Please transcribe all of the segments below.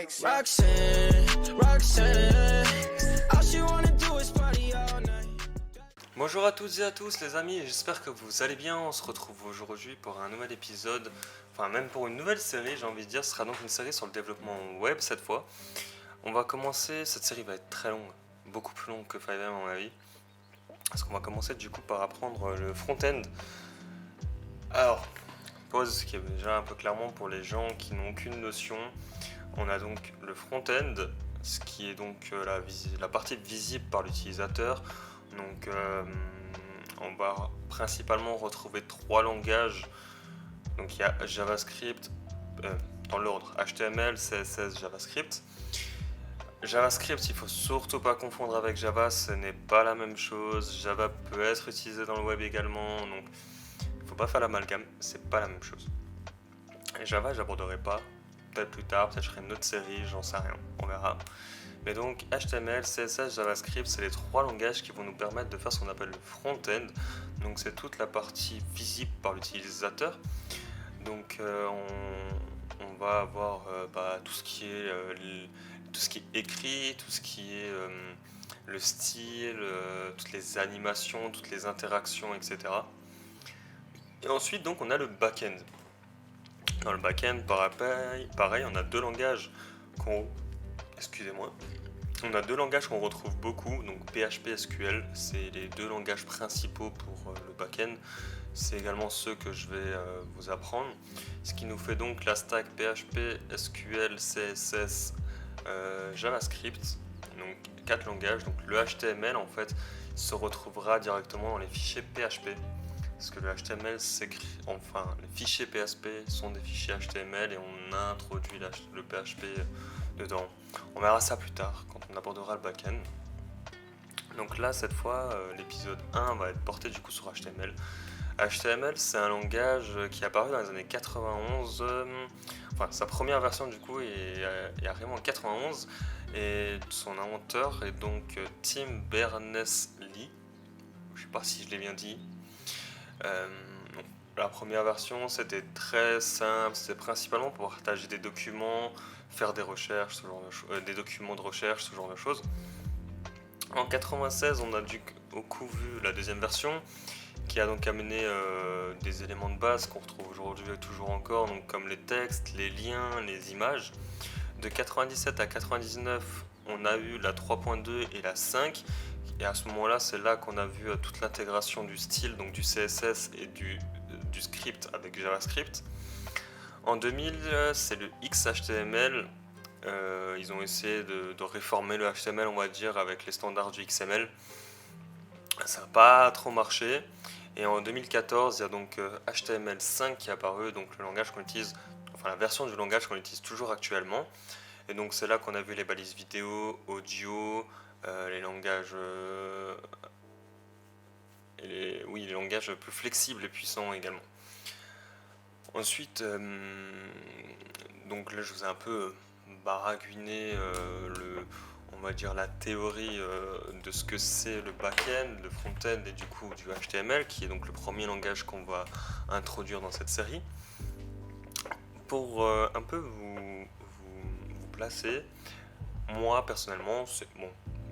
text. Roxanne, all she wanna do is party all night. Bonjour à toutes et à tous les amis, j'espère que vous allez bien. On se retrouve aujourd'hui pour un nouvel épisode, enfin même pour une nouvelle série, j'ai envie de dire. Ce sera donc une série sur le développement web cette fois. On va commencer, cette série va être très longue, beaucoup plus longue que 5M à mon avis. Parce qu'on va commencer du coup par apprendre le front-end. Alors, pause qui est déjà un peu clairement pour les gens qui n'ont aucune notion. On a donc le front-end, ce qui est donc la partie visible par l'utilisateur. Donc on va principalement retrouver trois langages. Donc il y a JavaScript, dans l'ordre HTML, CSS, JavaScript. JavaScript, il faut surtout pas confondre avec Java, ce n'est pas la même chose. Java peut être utilisé dans le web également, donc il faut pas faire l'amalgame, c'est pas la même chose. Et Java, j'aborderai pas, peut-être plus tard, peut-être je ferai une autre série, j'en sais rien, on verra. Mais donc HTML, CSS, JavaScript, c'est les trois langages qui vont nous permettre de faire ce qu'on appelle le front-end. Donc c'est toute la partie visible par l'utilisateur. Donc on va avoir tout ce qui est écrit, tout ce qui est le style, toutes les animations, toutes les interactions, etc. Et ensuite donc on a le back-end. Dans le back-end, pareil, on a deux langages on a deux langages qu'on retrouve beaucoup, donc PHP et SQL, c'est les deux langages principaux pour le back-end. C'est également ceux que je vais vous apprendre. Ce qui nous fait donc la stack PHP, SQL, CSS, JavaScript, donc quatre langages. Donc le HTML en fait se retrouvera directement dans les fichiers PHP. Parce que le HTML s'écrit, les fichiers PHP sont des fichiers HTML et on a introduit le PHP dedans. On verra ça plus tard quand on abordera le back-end. Donc là, cette fois, l'épisode 1 va être porté du coup sur HTML. HTML, c'est un langage qui est apparu dans les années 91. Sa première version du coup est arrivée en 91 et son inventeur est donc Tim Berners-Lee. Je sais pas si je l'ai bien dit. La première version c'était très simple, c'était principalement pour partager des documents, faire des recherches, des documents de recherche, ce genre de choses. En 96, on a vu la deuxième version qui a donc amené des éléments de base qu'on retrouve aujourd'hui toujours encore, donc comme les textes, les liens, les images. De 97 à 99, on a eu la 3.2 et la 5. Et à ce moment-là, c'est là qu'on a vu toute l'intégration du style, donc du CSS et du script avec JavaScript. En 2000, c'est le XHTML. Ils ont essayé de réformer le HTML, on va dire, avec les standards du XML. Ça n'a pas trop marché. Et en 2014, il y a donc HTML5 qui est apparu, donc le langage qu'on utilise, la version du langage qu'on utilise toujours actuellement. Et donc c'est là qu'on a vu les balises vidéo, audio, les langages les langages plus flexibles et puissants également. Ensuite, donc là je vous ai un peu baragouiné on va dire la théorie de ce que c'est le back-end, le front-end et du coup du HTML, qui est donc le premier langage qu'on va introduire dans cette série. Pour un peu vous placer, moi personnellement,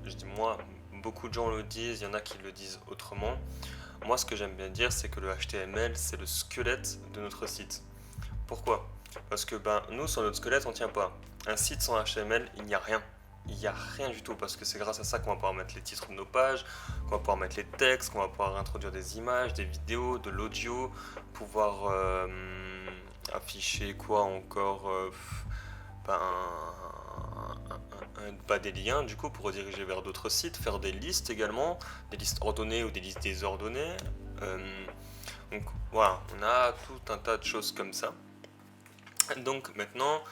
je dis moi, beaucoup de gens le disent, il y en a qui le disent autrement. Moi, ce que j'aime bien dire, c'est que le HTML, c'est le squelette de notre site. Pourquoi ? Parce que nous, sur notre squelette, on ne tient pas. Un site sans HTML, il n'y a rien. Il n'y a rien du tout, parce que c'est grâce à ça qu'on va pouvoir mettre les titres de nos pages, qu'on va pouvoir mettre les textes, qu'on va pouvoir introduire des images, des vidéos, de l'audio, pouvoir afficher quoi encore des liens du coup pour rediriger vers d'autres sites, faire des listes également, des listes ordonnées ou des listes désordonnées. Donc voilà, on a tout un tas de choses comme ça. Donc maintenant,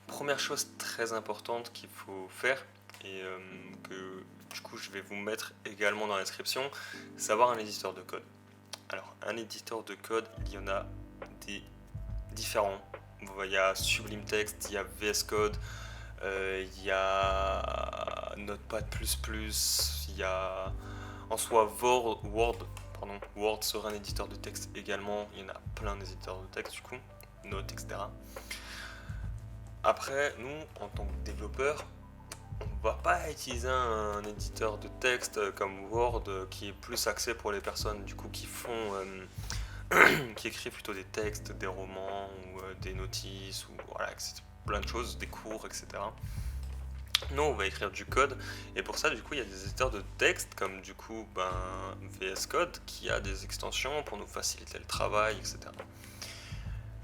première chose très importante qu'il faut faire et que du coup je vais vous mettre également dans la description, c'est avoir un éditeur de code. Alors un éditeur de code, il y en a des différents. Il y a Sublime Text, il y a VS Code, il y a Notepad++, il y a en soi Word sera un éditeur de texte également, il y en a plein d'éditeurs de texte du coup, Note, etc. Après, nous, en tant que développeurs, on va pas utiliser un éditeur de texte comme Word qui est plus axé pour les personnes du coup qui font qui écrivent plutôt des textes, des romans ou des notices ou voilà, plein de choses, des cours, etc. Nous, on va écrire du code et pour ça, du coup, il y a des éditeurs de texte comme du coup VS Code qui a des extensions pour nous faciliter le travail, etc.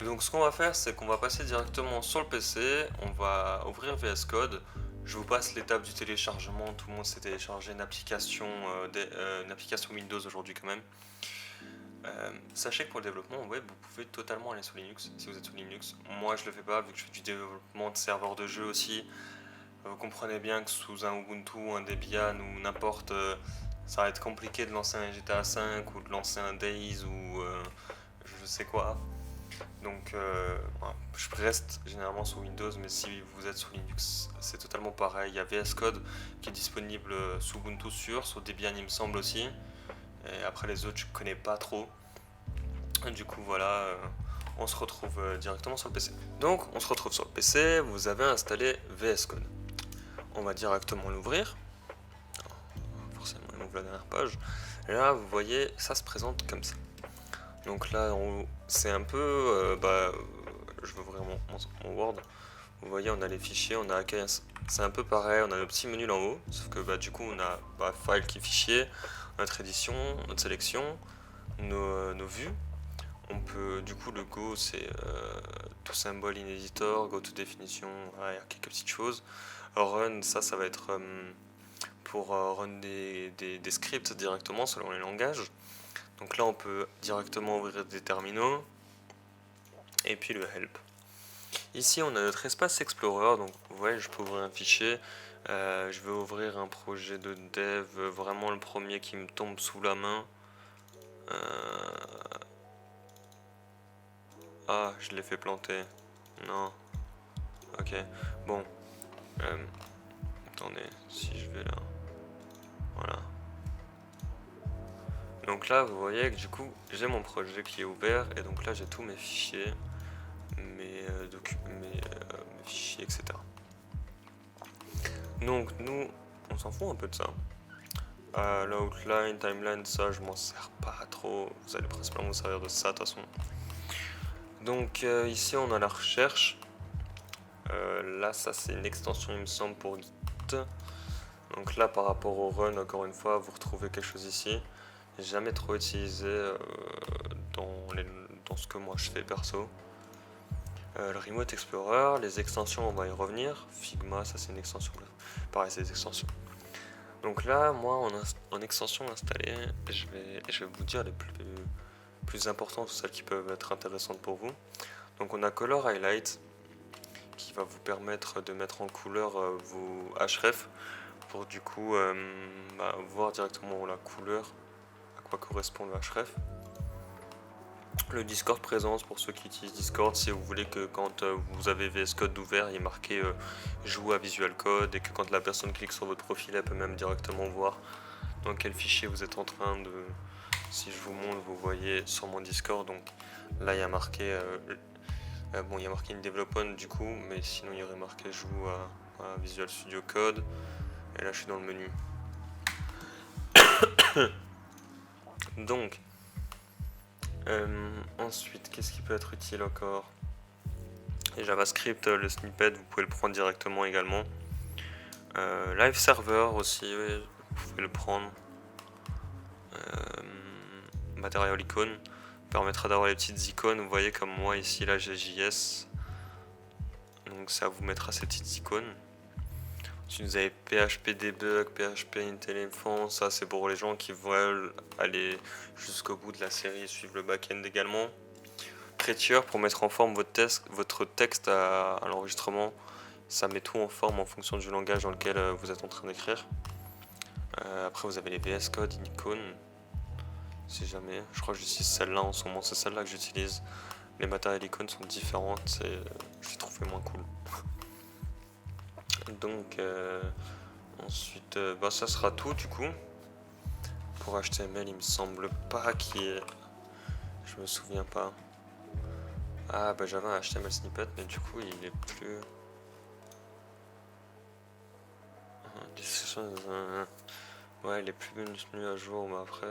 Donc ce qu'on va faire, c'est qu'on va passer directement sur le PC, on va ouvrir VS Code. Je vous passe l'étape du téléchargement, tout le monde s'est téléchargé une application Windows aujourd'hui quand même. Sachez que pour le développement web, vous pouvez totalement aller sous Linux, si vous êtes sous Linux. Moi je le fais pas, vu que je fais du développement de serveurs de jeux aussi. Vous comprenez bien que sous un Ubuntu, un Debian ou n'importe, ça va être compliqué de lancer un GTA 5 ou de lancer un Days ou je sais quoi. Donc voilà, je reste généralement sous Windows, mais si vous êtes sous Linux, c'est totalement pareil. Il y a VS Code qui est disponible sous Ubuntu sur Debian il me semble aussi. Et après les autres je connais pas trop. Et du coup voilà, on se retrouve directement sur le PC. Donc on se retrouve sur le PC, vous avez installé VS Code. On va directement l'ouvrir. Forcément il ouvre la dernière page. Et là vous voyez, ça se présente comme ça. Donc là, c'est un peu, je veux ouvrir mon Word. Vous voyez, on a les fichiers, on a AKS. C'est un peu pareil, on a le petit menu là en haut, sauf que du coup, on a file qui est fichier, notre édition, notre sélection, nos vues. On peut, du coup, le Go, c'est tout symbole in editor, Go to définition, voilà, il y a quelques petites choses. Run, ça va être pour run des scripts directement selon les langages. Donc là, on peut directement ouvrir des terminaux et puis le help. Ici, on a notre espace Explorer. Donc, vous voyez, je peux ouvrir un fichier. Je vais ouvrir un projet de dev, vraiment le premier qui me tombe sous la main. Ah, je l'ai fait planter. Non. Ok. Bon. Attendez, si je vais là. Voilà. Donc là, vous voyez que du coup, j'ai mon projet qui est ouvert et donc là, j'ai tous mes fichiers, mes fichiers, etc. Donc nous, on s'en fout un peu de ça. L'outline, timeline, ça, je m'en sers pas trop. Vous allez principalement vous servir de ça de toute façon. Donc ici, on a la recherche. Là, ça, c'est une extension, il me semble, pour Git. Donc là, par rapport au run, encore une fois, vous retrouvez quelque chose ici. Jamais trop utilisé dans ce que moi je fais perso. Le Remote Explorer, les extensions, on va y revenir. Figma, ça c'est une extension. Pareil, c'est des extensions. Donc là, moi, en extension installée, je vais vous dire les plus importantes, celles qui peuvent être intéressantes pour vous. Donc on a Color Highlight, qui va vous permettre de mettre en couleur vos href pour du coup voir directement la couleur, à quoi correspond le href. Le Discord présence pour ceux qui utilisent Discord, si vous voulez que quand vous avez VS Code ouvert, il est marqué joue à Visual Code et que quand la personne clique sur votre profil, elle peut même directement voir dans quel fichier vous êtes en train de... Si je vous montre, vous voyez sur mon Discord, donc là il y a marqué il y a marqué une development du coup, mais sinon il y aurait marqué joue à Visual Studio Code et là je suis dans le menu. Donc ensuite, qu'est-ce qui peut être utile encore? Et JavaScript, le snippet, vous pouvez le prendre directement également. Live Server aussi, oui, vous pouvez le prendre. Material Icon permettra d'avoir les petites icônes. Vous voyez comme moi ici, là j'ai JS. Donc ça vous mettra ces petites icônes. Si vous avez PHP Debug, PHP IntelliFont, ça c'est pour les gens qui veulent aller jusqu'au bout de la série et suivre le back-end également. Prettier pour mettre en forme votre texte à l'enregistrement. Ça met tout en forme en fonction du langage dans lequel vous êtes en train d'écrire. Après vous avez les VS Code, Icon. Si jamais, je crois que j'utilise celle-là en ce moment, c'est celle-là que j'utilise. Les matériels icônes sont différentes et je les trouve moins cool. Donc ensuite ça sera tout du coup. Pour HTML il me semble pas qu'il y ait... Je me souviens pas. Ah j'avais un HTML snippet mais du coup il est plus... Ouais, les plus maintenus à jour, mais après...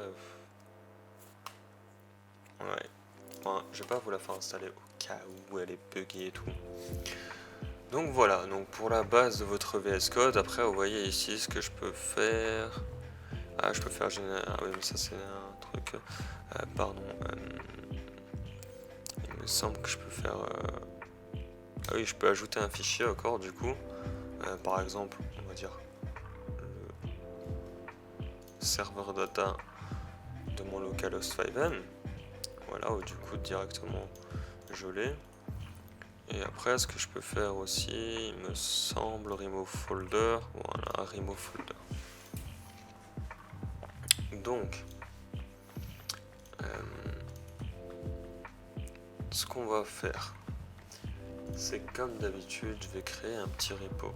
Ouais. Enfin, je vais pas vous la faire installer au cas où elle est buggée et tout. Donc voilà, donc pour la base de votre VS Code, après vous voyez ici ce que je peux faire. Ah, je peux faire générer... Ah oui, mais ça c'est un truc... pardon. Il me semble que je peux faire... Ah oui, je peux ajouter un fichier encore du coup. Par exemple, on va dire le serveur data de mon localhost 5N. Voilà, où du coup directement je l'ai. Et après, ce que je peux faire aussi, il me semble, remove folder. Voilà, remove folder. Donc, ce qu'on va faire, c'est comme d'habitude, je vais créer un petit repo.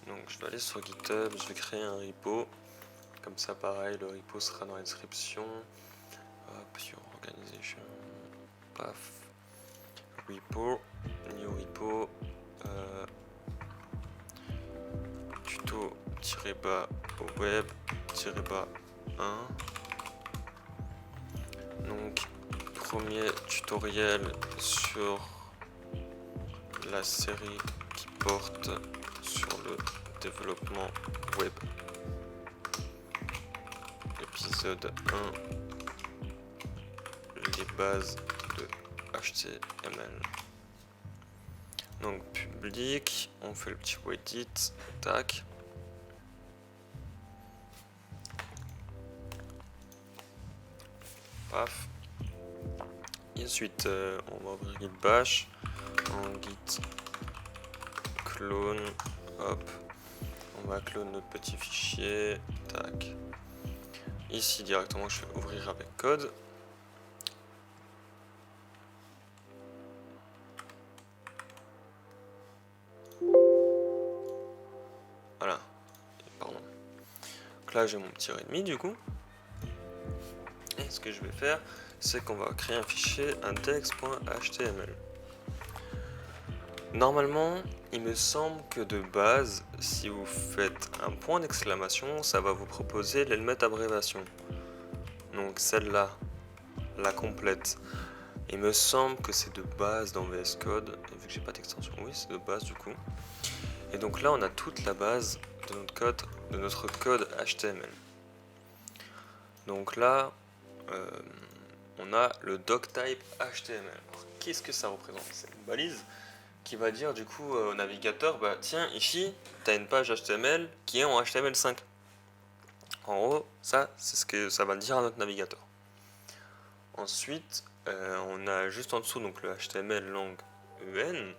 Donc, je vais aller sur GitHub, je vais créer un repo. Comme ça, pareil, le repo sera dans la description. Hop, sur Organization, paf, repo, new repo, tuto-bas web-bas 1. Donc, premier tutoriel sur la série qui porte sur le développement web. Épisode 1, les bases de HTML. Donc public, on fait le petit edit, tac. Paf. Et ensuite, on va ouvrir git bash, en git clone, hop. On va clone notre petit fichier, tac. Ici directement, je vais ouvrir avec code. Voilà. Pardon. Donc là, j'ai mon petit readme du coup. Et ce que je vais faire, c'est qu'on va créer un fichier index.html. Normalement, il me semble que de base, si vous faites un point d'exclamation, ça va vous proposer l'element abréviation. Donc celle-là, la complète. Il me semble que c'est de base dans VS Code, et vu que j'ai pas d'extension, oui c'est de base du coup. Et donc là on a toute la base de notre code HTML. Donc là, on a le doctype HTML. Qu'est-ce que ça représente? C'est une balise qui va dire du coup au navigateur, bah tiens ici tu as une page HTML qui est en HTML5. En gros, ça c'est ce que ça va dire à notre navigateur. Ensuite, on a juste en dessous donc le HTML lang EN.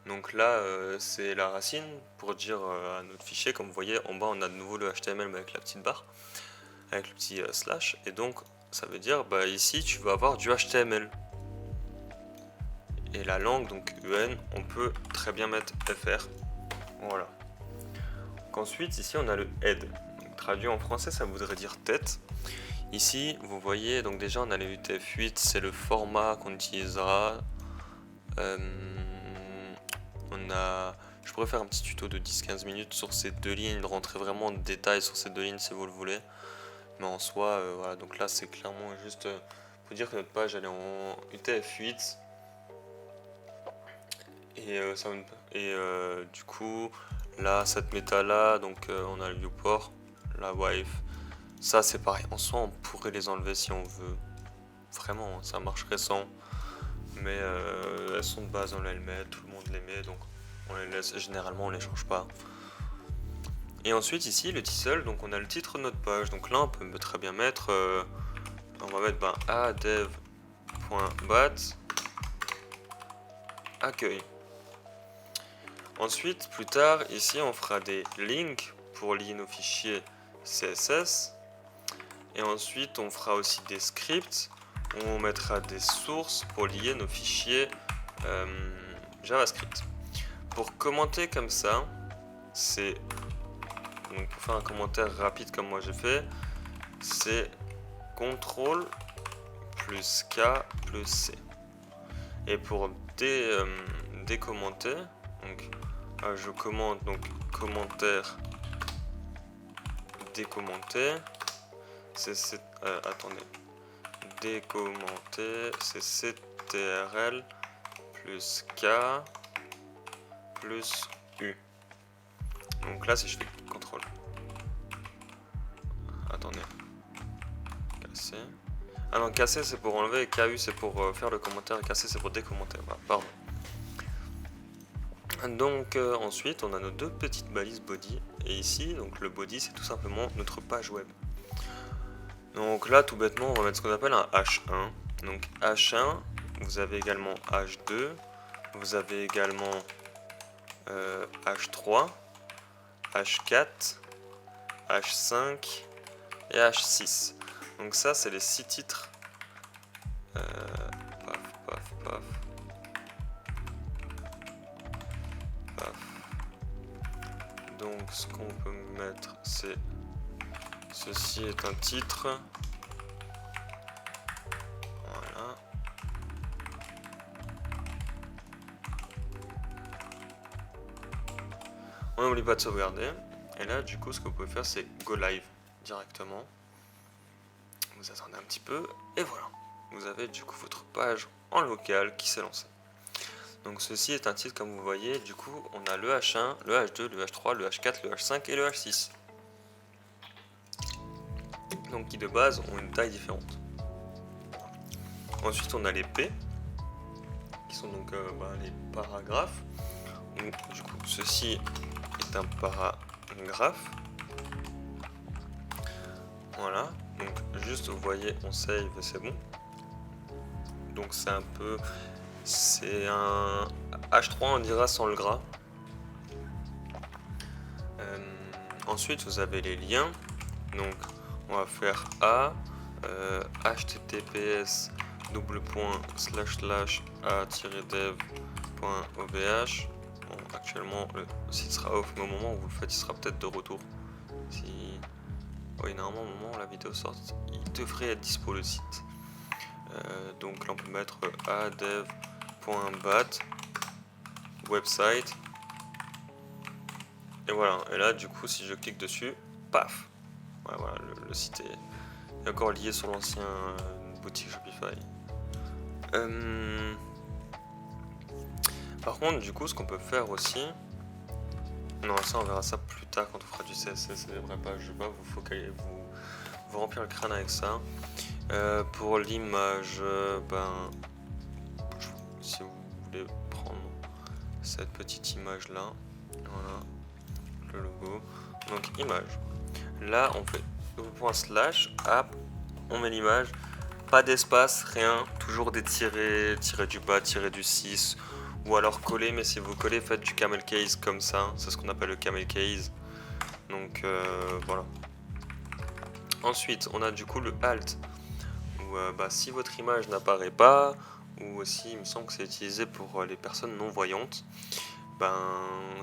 Donc là, c'est la racine pour dire à notre fichier, comme vous voyez en bas on a de nouveau le HTML mais avec la petite barre, avec le petit slash, et donc ça veut dire bah ici tu vas avoir du HTML. Et la langue, donc EN, on peut très bien mettre FR. Voilà. Donc ensuite, ici on a le head. Donc, traduit en français, ça voudrait dire tête. Ici, vous voyez, donc déjà on a le UTF-8, c'est le format qu'on utilisera. Je pourrais faire un petit tuto de 10-15 minutes sur ces deux lignes, de rentrer vraiment en détail sur ces deux lignes si vous le voulez. Mais en soi, voilà, donc là c'est clairement juste pour dire que notre page elle est en UTF-8. Et du coup, là, cette méta là, donc on a le viewport, la wife. Ça c'est pareil, en soi on pourrait les enlever si on veut. Vraiment, ça marcherait sans. Mais elles sont de base, on les met, tout le monde les met, donc on les laisse. Généralement on les change pas. Et ensuite ici le title, donc on a le titre de notre page. Donc là on peut très bien mettre, on va mettre adev.bat accueil. Ensuite, plus tard, ici on fera des links pour lier nos fichiers CSS. Et ensuite on fera aussi des scripts où on mettra des sources pour lier nos fichiers JavaScript. Pour commenter comme ça, c'est donc pour faire un commentaire rapide comme moi j'ai fait, c'est CTRL plus K plus C. Et pour décommenter, donc je commente donc commentaire décommenter, attendez, décommenter, c'est CTRL plus K plus U. Donc là, si je fais CTRL, attendez, casser. Ah non, casser c'est pour enlever, et KU c'est pour faire le commentaire, et casser c'est pour décommenter. Voilà, pardon. Donc ensuite, on a nos deux petites balises body. Et ici, donc le body, c'est tout simplement notre page web. Donc là, tout bêtement, on va mettre ce qu'on appelle un H1. Donc H1, vous avez également H2, vous avez également H3, H4, H5 et H6. Donc ça, c'est les 6 titres. Paf, paf, paf. Paf. Donc ce qu'on peut mettre, c'est ceci est un titre. Voilà. On n'oublie pas de sauvegarder. Et là, du coup, ce que vous pouvez faire, c'est go live directement. Vous attendez un petit peu, et voilà. Vous avez du coup votre page en local qui s'est lancée. Donc ceci est un titre, comme vous voyez. Du coup, on a le H1, le H2, le H3, le H4, le H5 et le H6. Donc qui de base ont une taille différente. Ensuite, on a les P, qui sont donc les paragraphes. Donc, du coup, ceci est un paragraphe. Voilà. Donc juste, vous voyez, on save et c'est bon. Donc c'est un peu... C'est un H3, on dira, sans le gras. Ensuite, vous avez les liens. Donc on va faire A, https a-dev.obh. Bon, actuellement, le site sera off, mais au moment où vous le faites, il sera peut-être de retour. Oui, normalement, au moment où la vidéo sort, il devrait être dispo le site. Donc là, on peut mettre adev.bat website. Et voilà. Et là, du coup, si je clique dessus, paf. Ouais, voilà, le site est encore lié sur l'ancien boutique Shopify. Par contre, du coup, ce qu'on peut faire aussi... Non, ça, on verra ça plus tard quand on fera du CSS et des vraies pages. Je vais pas vous remplir le crâne avec ça. Pour l'image, si vous voulez prendre cette petite image là, voilà, le logo. Donc image. Là, on fait /app, on met l'image, pas d'espace, rien, toujours des tirés du bas, tirés du 6. Ou alors coller, mais si vous collez, faites du camel case comme ça, c'est ce qu'on appelle le camel case. Donc voilà. Ensuite, on a du coup le alt, où si votre image n'apparaît pas, ou aussi il me semble que c'est utilisé pour les personnes non voyantes,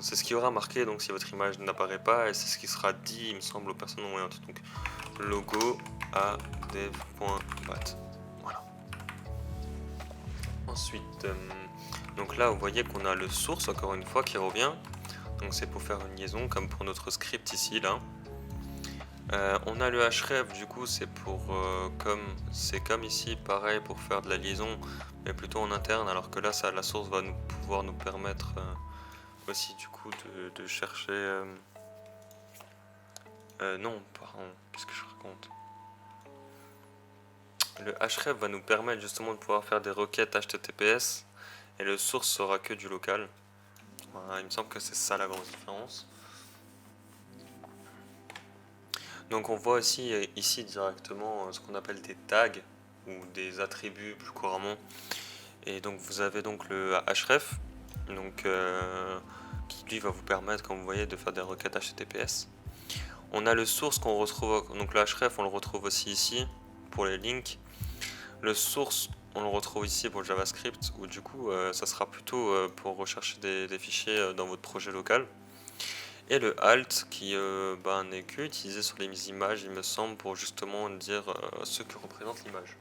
c'est ce qui aura marqué donc si votre image n'apparaît pas, et c'est ce qui sera dit, il me semble, aux personnes non voyantes. Donc logo à dev.bat. Voilà. Ensuite, donc là vous voyez qu'on a le source encore une fois qui revient. Donc c'est pour faire une liaison comme pour notre script ici là. On a le href, du coup c'est pour comme ici pareil pour faire de la liaison, mais plutôt en interne, alors que là la source va pouvoir nous permettre aussi du coup de chercher non pardon, qu'est-ce que je raconte, le href va nous permettre justement de pouvoir faire des requêtes HTTPS, et le source sera que du local. Voilà, il me semble que c'est ça la grosse différence. Donc on voit aussi ici directement ce qu'on appelle des tags ou des attributs plus couramment. Et donc vous avez donc le href, donc qui lui va vous permettre, comme vous voyez, de faire des requêtes HTTPS. On a le source qu'on retrouve, donc le href on le retrouve aussi ici pour les links. Le source on le retrouve ici pour le JavaScript, où du coup ça sera plutôt pour rechercher des fichiers dans votre projet local. Et le alt qui n'est que utilisé sur les images, il me semble, pour justement dire ce que représente l'image.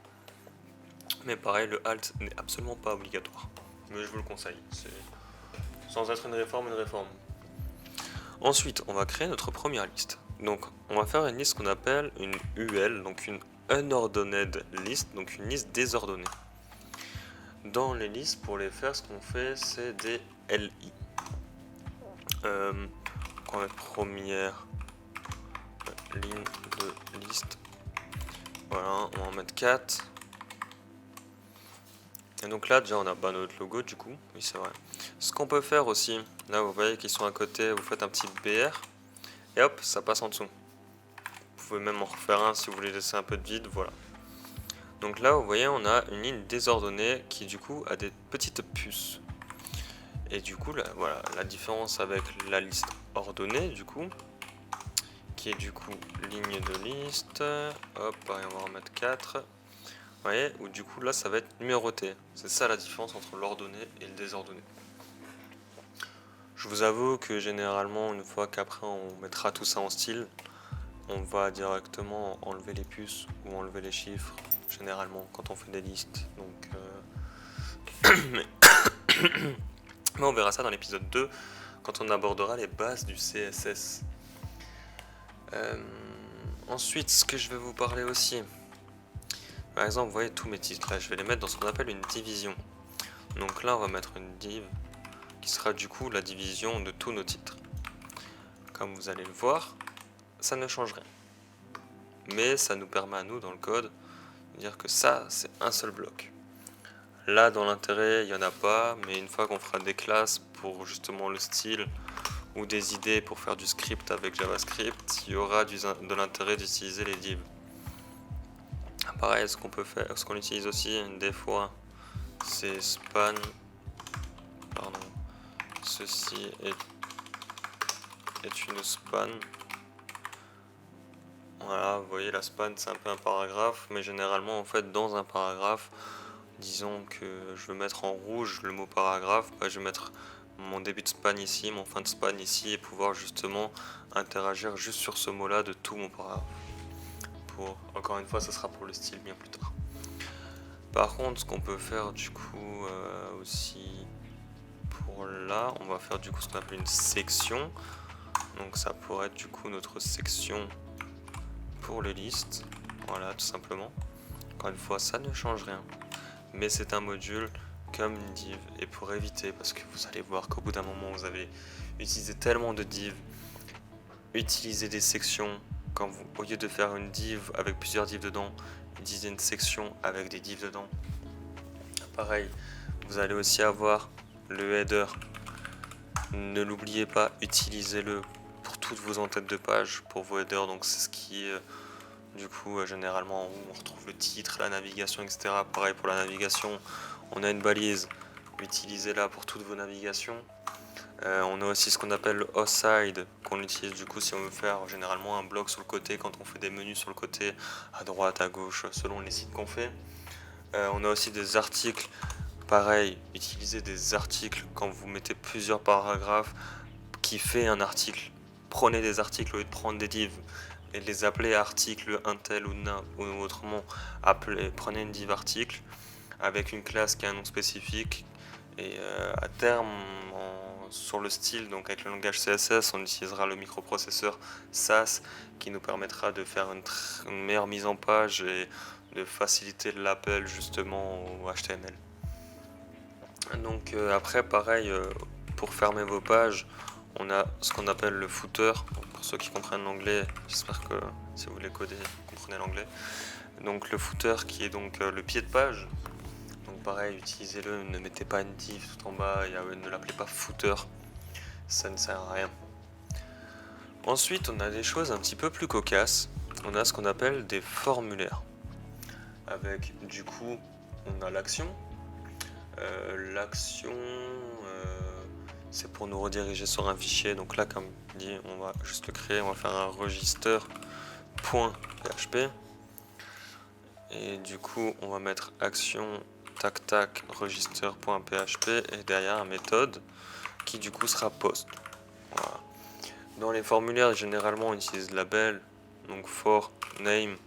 Mais pareil, le alt n'est absolument pas obligatoire. Mais je vous le conseille. C'est sans être une réforme. Ensuite, on va créer notre première liste. Donc, on va faire une liste qu'on appelle une UL, donc une Unordered List, donc une liste désordonnée. Dans les listes, pour les faire, ce qu'on fait, c'est des LI. On va mettre première ligne de liste. Voilà, on va en mettre 4. Et donc là, déjà, on a notre logo, du coup. Oui, c'est vrai. Ce qu'on peut faire aussi, là, vous voyez qu'ils sont à côté, vous faites un petit BR. Et hop, ça passe en dessous. Vous pouvez même en refaire un si vous voulez laisser un peu de vide, voilà. Donc là, vous voyez, on a une ligne désordonnée qui, du coup, a des petites puces. Et du coup, là, voilà, la différence avec la liste ordonnée, du coup, qui est du coup ligne de liste. Hop, pareil, on va en mettre 4. Vous voyez, ou du coup, là, ça va être numéroté. C'est ça la différence entre l'ordonné et le désordonné. Je vous avoue que généralement, une fois qu'après on mettra tout ça en style, on va directement enlever les puces ou enlever les chiffres, généralement quand on fait des listes. Donc, mais on verra ça dans l'épisode 2 quand on abordera les bases du CSS. Ensuite, ce que je vais vous parler aussi, par exemple, vous voyez tous mes titres là, je vais les mettre dans ce qu'on appelle une division. Donc là, on va mettre une div qui sera du coup la division de tous nos titres. Comme vous allez le voir, ça ne change rien. Mais ça nous permet à nous, dans le code, de dire que ça, c'est un seul bloc. Là, dans l'intérêt, il n'y en a pas, mais une fois qu'on fera des classes pour justement le style ou des idées pour faire du script avec JavaScript, il y aura de l'intérêt d'utiliser les divs. Pareil, ce qu'on peut faire, ce qu'on utilise aussi des fois, c'est span. Pardon. Ceci est une span. Voilà, vous voyez, la span c'est un peu un paragraphe, mais généralement en fait dans un paragraphe, disons que je veux mettre en rouge le mot paragraphe, bah, je vais mettre mon début de span ici, mon fin de span ici, et pouvoir justement interagir juste sur ce mot là de tout mon paragraphe. Encore une fois, ça sera pour le style bien plus tard. Par contre, ce qu'on peut faire du coup aussi pour là, on va faire du coup ce qu'on appelle une section. Donc ça pourrait être du coup notre section pour les listes. Voilà, tout simplement. Encore une fois, ça ne change rien. Mais c'est un module comme une div. Et pour éviter, parce que vous allez voir qu'au bout d'un moment, vous avez utilisé tellement de divs, utiliser des sections, quand vous, au lieu de faire une div avec plusieurs divs dedans, utilisez une section avec des divs dedans. Pareil, vous allez aussi avoir le header. Ne l'oubliez pas, utilisez-le pour toutes vos entêtes de page, pour vos headers. Donc c'est ce qui est du coup généralement en haut, on retrouve le titre, la navigation, etc. Pareil pour la navigation, on a une balise, utilisez-la pour toutes vos navigations. On a aussi ce qu'on appelle le offside, qu'on utilise du coup si on veut faire généralement un bloc sur le côté, quand on fait des menus sur le côté, à droite, à gauche, selon les sites qu'on fait. On a aussi des articles, pareil, utilisez des articles quand vous mettez plusieurs paragraphes qui fait un article. Prenez des articles au lieu de prendre des divs et les appeler articles untel ou autrement, prenez une div article avec une classe qui a un nom spécifique et à terme sur le style, donc avec le langage CSS, on utilisera le microprocesseur SAS qui nous permettra de faire une meilleure mise en page et de faciliter l'appel justement au HTML. Donc après pareil, pour fermer vos pages, on a ce qu'on appelle le footer. Pour ceux qui comprennent l'anglais, j'espère que si vous les codez, vous comprenez l'anglais. Donc le footer qui est donc le pied de page. Donc pareil, utilisez-le, ne mettez pas une div tout en bas, ne l'appelez pas footer, ça ne sert à rien. Ensuite, on a des choses un petit peu plus cocasses. On a ce qu'on appelle des formulaires. Avec du coup, on a l'action. L'action, c'est pour nous rediriger sur un fichier. Donc là, comme dit, on va juste le créer. On va faire un register.php. Et du coup, on va mettre action tac tac register.php et derrière une méthode qui du coup sera post. Voilà. Dans les formulaires, généralement, on utilise label, donc for name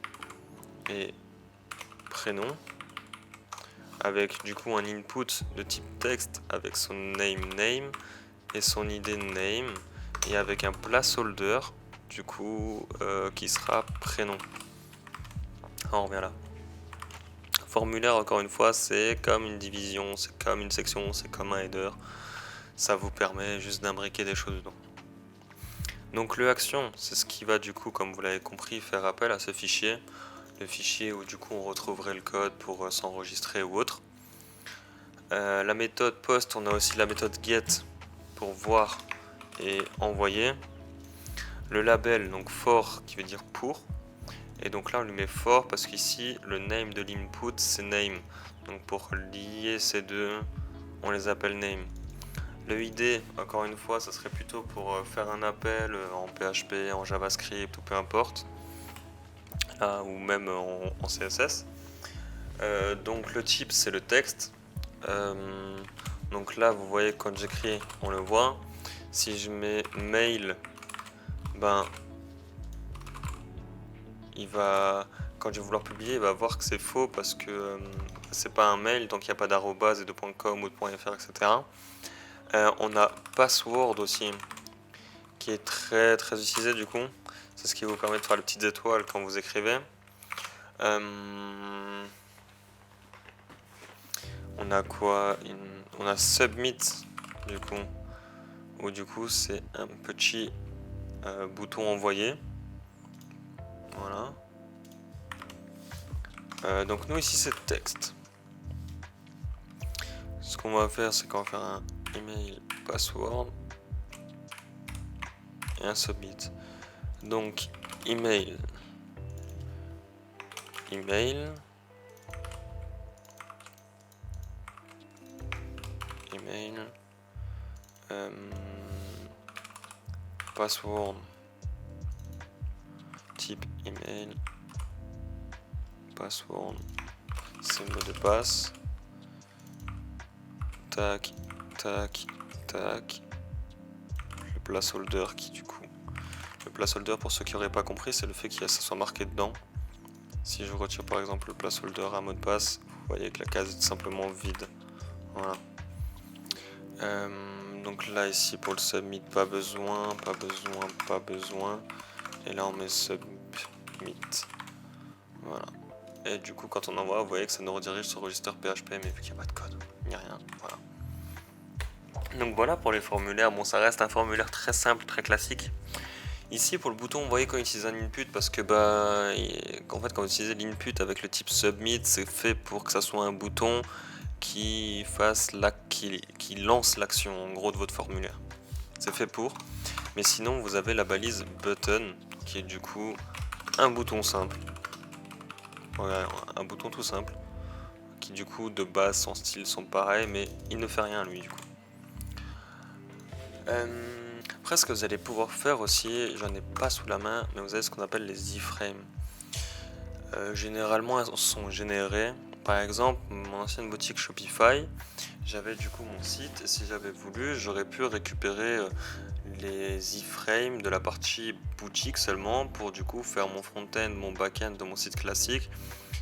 et prénom. avec du coup un input de type texte avec son name et son id name, et avec un placeholder du coup qui sera prénom. Alors, on revient là. Formulaire, encore une fois, c'est comme une division, c'est comme une section, c'est comme un header. Ça vous permet juste d'imbriquer des choses dedans. Donc le action, c'est ce qui va du coup, comme vous l'avez compris, faire appel à ce fichier. Le fichier où du coup on retrouverait le code pour s'enregistrer ou autre. La méthode post, on a aussi la méthode get pour voir et envoyer. Le label, donc for, qui veut dire pour. Et donc là on lui met for parce qu'ici le name de l'input c'est name. Donc pour lier ces deux, on les appelle name. Le ID, encore une fois, ça serait plutôt pour faire un appel en PHP, en JavaScript ou peu importe, ou même en CSS. Donc le type c'est le texte. Donc là vous voyez quand j'écris on le voit. Si je mets mail, ben il va, quand je vais vouloir publier, il va voir que c'est faux parce que c'est pas un mail, donc il n'y a pas d'arrobase et de .com ou de .fr, etc. On a password aussi, qui est très très utilisé du coup. C'est ce qui vous permet de faire les petites étoiles quand vous écrivez. On a quoi? On a submit du coup, où du coup c'est un petit bouton envoyé. Voilà. Donc nous ici c'est texte. Ce qu'on va faire, c'est qu'on va faire un email password et un submit. Donc email password type email password, c'est le mot de passe, tac tac tac, le placeholder qui du coup, le placeholder pour ceux qui n'auraient pas compris, c'est le fait qu'il ça soit marqué dedans. Si je retire par exemple le placeholder à mot de passe, vous voyez que la case est simplement vide. Voilà. Donc là ici pour le submit, pas besoin. Et là on met submit. Voilà. Et du coup quand on envoie, vous voyez que ça nous redirige sur le register PHP, mais vu qu'il n'y a pas de code, il n'y a rien. Voilà. Donc voilà pour les formulaires. Bon, ça reste un formulaire très simple, très classique. Ici pour le bouton, vous voyez qu'on utilise un input parce que en fait quand vous utilisez l'input avec le type submit, c'est fait pour que ça soit un bouton qui lance l'action en gros de votre formulaire. C'est fait pour. Mais sinon vous avez la balise button qui est du coup un bouton simple. Voilà, un bouton tout simple qui du coup de base son style sont pareils, mais il ne fait rien lui du coup. Après ce que vous allez pouvoir faire aussi, j'en ai pas sous la main, mais vous avez ce qu'on appelle les iframes. Généralement elles sont générées. Par exemple, mon ancienne boutique Shopify, j'avais du coup mon site et si j'avais voulu, j'aurais pu récupérer les iframes de la partie boutique seulement pour du coup faire mon front-end, mon back-end de mon site classique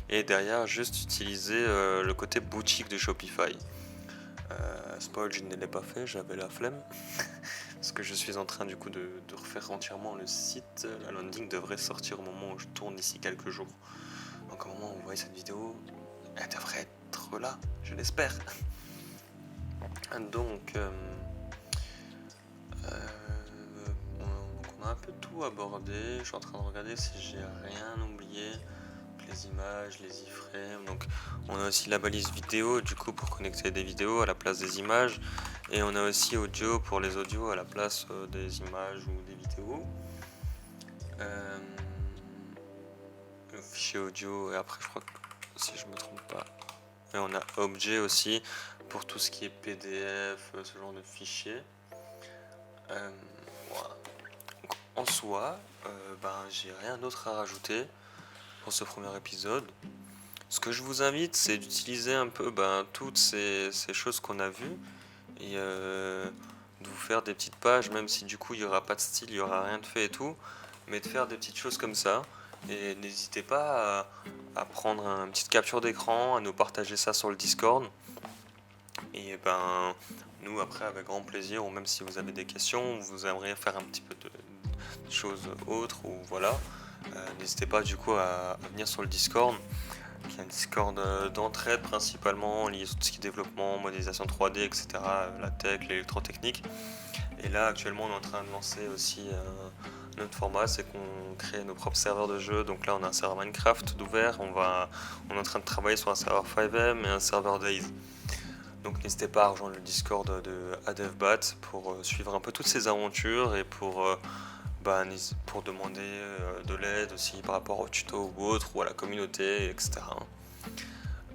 et derrière juste utiliser le côté boutique de Shopify. Spoil, je ne l'ai pas fait, j'avais la flemme parce que je suis en train du coup de refaire entièrement le site. La landing devrait sortir au moment où je tourne d'ici quelques jours. Donc au moment où vous voyez cette vidéo, elle devrait être là, je l'espère. Donc on a un peu tout abordé. Je suis en train de regarder si j'ai rien oublié. Les images, les iframes. Donc on a aussi la balise vidéo du coup pour connecter des vidéos à la place des images. Et on a aussi audio pour les audios à la place des images ou des vidéos. Le fichier audio et après je crois que si je me trompe pas. Et on a objet aussi pour tout ce qui est PDF, ce genre de fichier. Voilà. Donc, en soi, j'ai rien d'autre à rajouter pour ce premier épisode. Ce que je vous invite, c'est d'utiliser un peu toutes ces choses qu'on a vues et de vous faire des petites pages, même si du coup il n'y aura pas de style, il n'y aura rien de fait et tout, mais de faire des petites choses comme ça Et n'hésitez pas à prendre une petite capture d'écran, à nous partager ça sur le Discord. Et ben, nous après avec grand plaisir, ou même si vous avez des questions, vous aimeriez faire un petit peu de choses autres, ou voilà, n'hésitez pas du coup à venir sur le Discord, qui est un Discord d'entraide principalement lié sur tout ce qui est développement, modélisation 3D, etc., la tech, l'électrotechnique. Et là actuellement on est en train de lancer aussi un autre format, c'est qu'on crée nos propres serveurs de jeu. Donc là on a un serveur Minecraft d'ouvert, on est en train de travailler sur un serveur 5M et un serveur Days. Donc n'hésitez pas à rejoindre le Discord de Adevbat pour suivre un peu toutes ces aventures et pour demander de l'aide aussi par rapport aux tutos ou autres, ou à la communauté, etc.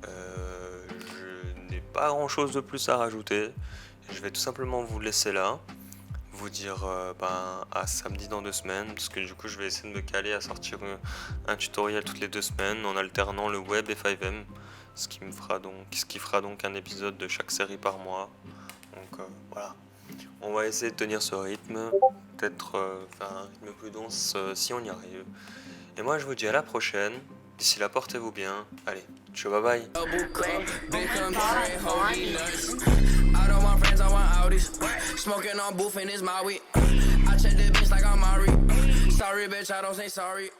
Je n'ai pas grand chose de plus à rajouter. Je vais tout simplement vous laisser là, vous dire à samedi dans 2 semaines, parce que du coup je vais essayer de me caler à sortir un tutoriel toutes les 2 semaines en alternant le web et 5M, ce qui fera donc un épisode de chaque série par mois. Donc voilà, on va essayer de tenir ce rythme, peut-être faire un rythme plus dense si on y arrive. Et moi je vous dis à la prochaine, d'ici là portez-vous bien, allez, ciao, bye bye. I don't want friends, I want Audis. Smoking on booth and it's my weed. I check the bitch like I'm Mari. Sorry, bitch, I don't say sorry.